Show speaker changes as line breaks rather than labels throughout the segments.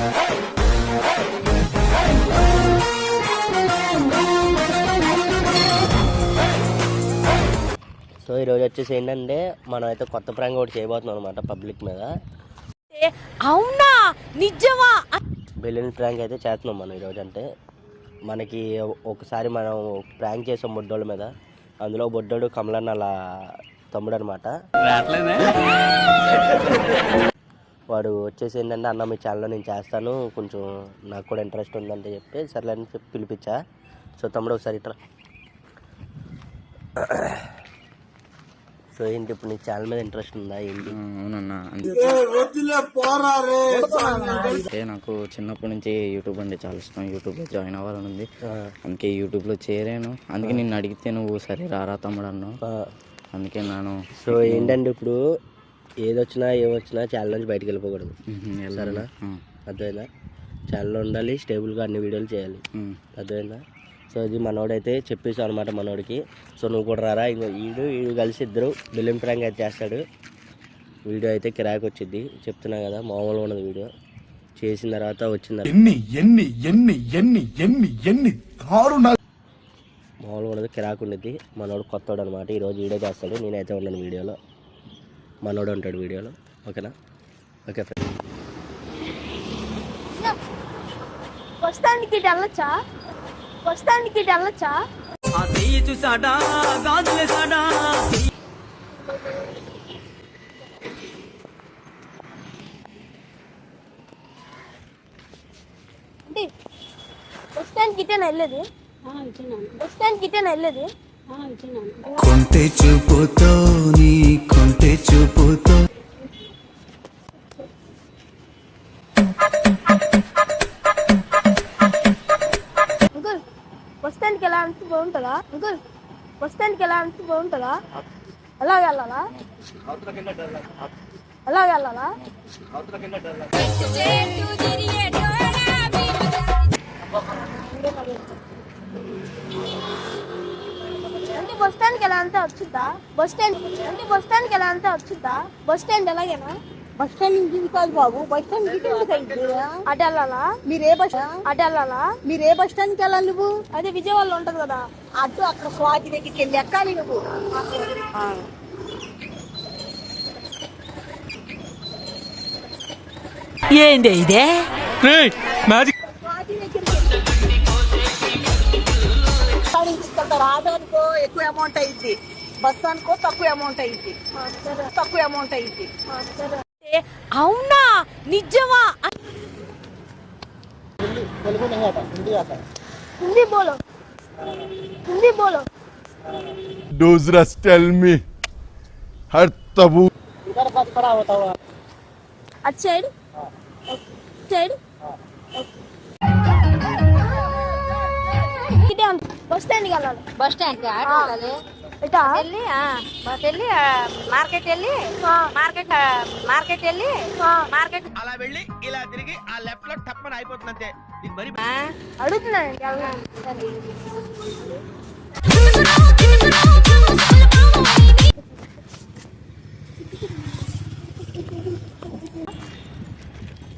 So ఈరోజు వచ్చేసి ఏంటంటే మనం అయితే కొత్త ప్రాంక్ ఒకటి చేయబోతున్నాం అనమాట పబ్లిక్ మీద.
అవునా నిజమా?
బెలూన్ ప్రాంక్ అయితే చేస్తున్నాం మనం ఈరోజు. అంటే మనకి ఒకసారి మనం ప్రాంక్ చేసాం బొడ్డోళ్ళ మీద. అందులో బొడ్డోడు కమలన్న అలా తమ్ముడు అనమాట. వాడు వచ్చేసి ఏంటంటే అన్న మీ ఛానల్లో నేను చేస్తాను, కొంచెం నాకు కూడా ఇంట్రెస్ట్ ఉందంటే చెప్పి సర్లే అని చెప్పి పిలిపించా. సో తమ్ముడు ఒకసారి ఇట్లా. సో ఏంటి ఇప్పుడు నీ ఛానల్ మీద ఇంట్రెస్ట్ ఉందా ఏంటి?
అవునన్నా, అంటే నాకు చిన్నప్పటి నుంచి యూట్యూబ్ అంటే చాలా ఇష్టం. యూట్యూబ్లో జాయిన్ అవ్వాలని ఉంది, అందుకే యూట్యూబ్లో చేరాను. అందుకే నిన్ను అడిగితే నువ్వు సరే రారా తమ్ముడు అన్నావు, అందుకే నేను.
సో ఏంటంటే ఇప్పుడు ఏదొచ్చినా ఏమొచ్చినా ఛానల్ నుంచి బయటకు వెళ్ళిపోకూడదు, సరేనా? అర్థమైందా? ఛానల్లో ఉండాలి, స్టేబుల్గా అన్ని వీడియోలు చేయాలి, అర్థమైందా? సో ఇది మనోడైతే చెప్పేసాం అనమాట మనోడికి. సో నువ్వు కూడా రారా, ఇంకో వీడు కలిసి ఇద్దరు బెలూన్ ప్రాంక్ అయితే చేస్తాడు. వీడియో అయితే కిరాక్ వచ్చింది, చెప్తున్నా కదా, మామూలుగా ఉన్నది. వీడియో చేసిన తర్వాత వచ్చింది మామూలుగా ఉన్నది, కిరాక్ ఉండేది. మనోడు కొత్తోడు అనమాట. ఈరోజు వీడియో చేస్తాడు, నేనైతే ఉన్నాను వీడియోలో, మనోడు ఉంటాడు వీడియోలో. ఓకేనా? Okay friend.
బస్టాండ్కి వెళ్ళొచ్చా? బస్టాండ్కి వెళ్ళొచ్చా? అంటే బస్టాండ్కి ఇటేనా వెళ్ళేది? బస్టాండ్కి ఇటేనా వెళ్ళేది?
కొంటె చూపుతో నీ కొంటె చూపుతో
అంకుల్ బస్టాండ్కి ఎలా అంటే బాగుంటుందా? అంకుల్ బస్టాండ్కి ఎలా అంటే బాగుంటుందా? అలాగే వెళ్ళాలా? అలాగే వెళ్ళాలా? అంటే బస్ స్టాండ్కి ఎలా అంతా వచ్చిద్దా? బస్ స్టాండ్ అంటే బస్ స్టాండ్కి ఎలా అంతా వచ్చిద్దా? బస్ స్టాండ్ ఎలాగేనా?
బస్ స్టాండ్ ఇంటికి కాదు బాబు, బస్ స్టాండ్ ఇంటికి
అటు వెళ్ళాలా?
మీరే బస్
అటు వెళ్ళాలా?
మీరే బస్ స్టాండ్కి వెళ్ళాలి నువ్వు?
అదే విజయవాడలో ఉంటది కదా,
అటు అక్కడ స్వాతి దగ్గరికి వెళ్ళి ఎక్కాలి నువ్వు.
ఏంటి ఇదే మ్యాజిక్?
స్వాతి దగ్గరికి తీసుకెళ్తారు. ఆటో అనుకో ఎక్కువ అమౌంట్ అయింది, బస్ అనుకో తక్కువ అమౌంట్ అయింది, తక్కువ అమౌంట్ అయింది.
అవునా నిజమా? హిందీ బోలో, హిందీ బోలో.
Does tell me हर तबू
అటు సైడ్ సైడ్ బస్ స్టాండ్కి వెళ్ళాలి.
బస్ స్టాండ్
ఇటా
వెళ్ళి బస్ వెళ్ళి మార్కెట్ వెళ్ళి మార్కెట్ వెళ్ళి మార్కెట్
అలా వెళ్ళి ఇలా తిరిగి ఆ లెఫ్ట్ లో టప్పని అయిపోతుంది అంతే.
అడుగుతున్నాను.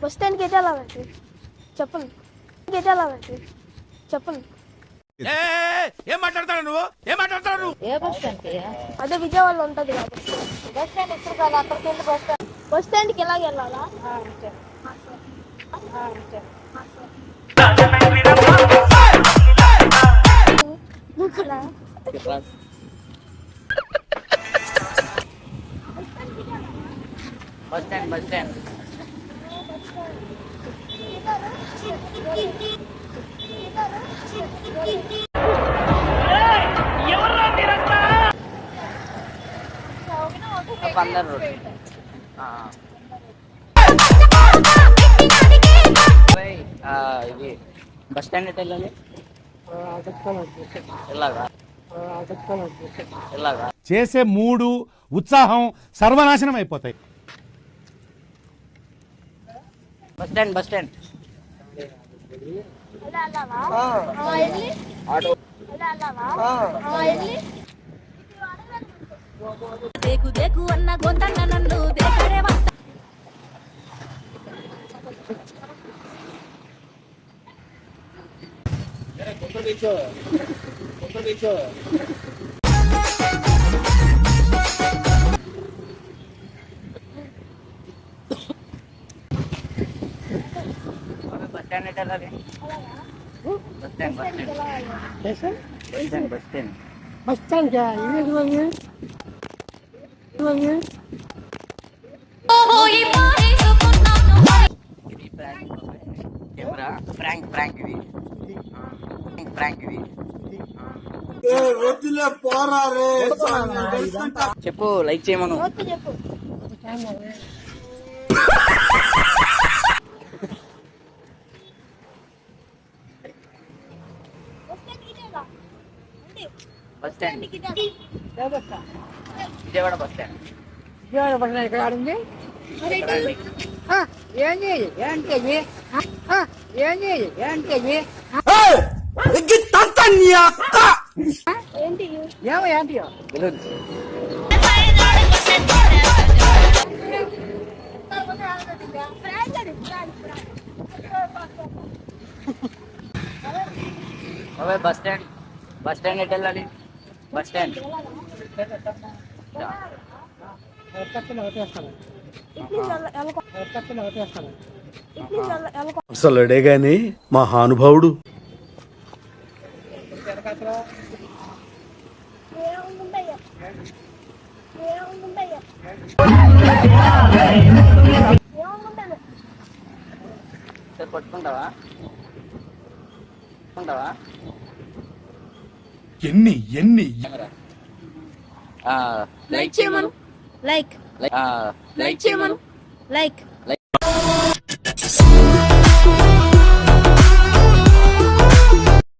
బస్ స్టాండ్కి అయితే వెళ్ళాలండి, చెప్పండి. అయితే వెళ్ళాలండి, చెప్పండి.
ఏం మాట్లాడతాడు నువ్వు? ఏం మాట్లాడతాడు నువ్వు?
ఏ బస్ స్టాండ్?
అదే విజయవాడలో ఉంటుంది కదా
బస్ స్టాండ్ ఎక్కడ కాదు, అక్కడికి వెళ్ళి బస్ స్టాండ్.
బస్ స్టాండ్కి ఎలాగ వెళ్ళాలా?
Bus stand bus stand Bandar road. ఇది బస్ స్టాండ్ ఎట్ వెళ్ళాలి? ఎలాగా
చేసే మూడు ఉత్సాహం సర్వనాశనం అయిపోతాయి.
Bus stand bus stand auto
దేకు దేకు అన్న గొంతన్న నన్ను దేకడే
బస్ స్టాండ్ ఎట్లా వెళ్ళాలి? Bus stand bus stand
bus stand
camera prank ఇది ప్రాంక్ ఇది చెప్పు, లైక్ చేయమను.
చెప్పు.
Bus stand Vijayawada bus stand.
ఇక్కడ ఆడింది ఏంటి ఏంటి ఏమో ఏంటి
బస్ స్టాండ్ ఎట్ వెళ్ళాలి? బస్ స్టాండ్
అసలుడే గాని మహానుభావుడు.
పట్టుకుంటావా?
ఎన్ని ఎన్ని
లైక్ చేయమను లైక్
లైక్ చేయమను
లైక్